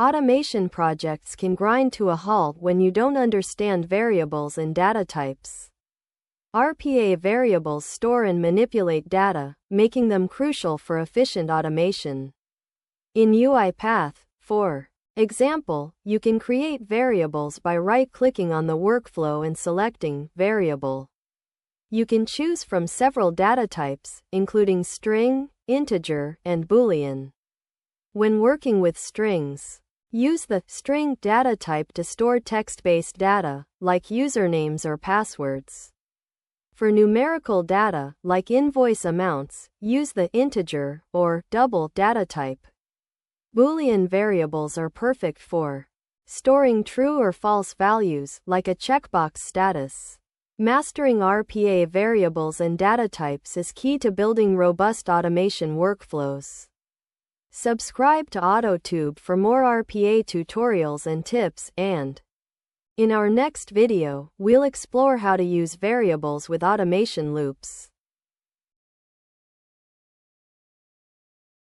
Automation projects can grind to a halt when you don't understand variables and data types. RPA variables store and manipulate data, making them crucial for efficient automation. In UiPath, for example, you can create variables by right-clicking on the workflow and selecting Variable. You can choose from several data types, including string, integer, and boolean. When working with strings, use the string data type to store text-based data, like usernames or passwords. For numerical data, like invoice amounts, use the integer or double data type. Boolean variables are perfect for storing true or false values, like a checkbox status. Mastering RPA variables and data types is key to building robust automation workflows. Subscribe to AutoTube for more RPA tutorials and tips, and in our next video, we'll explore how to use variables with automation loops.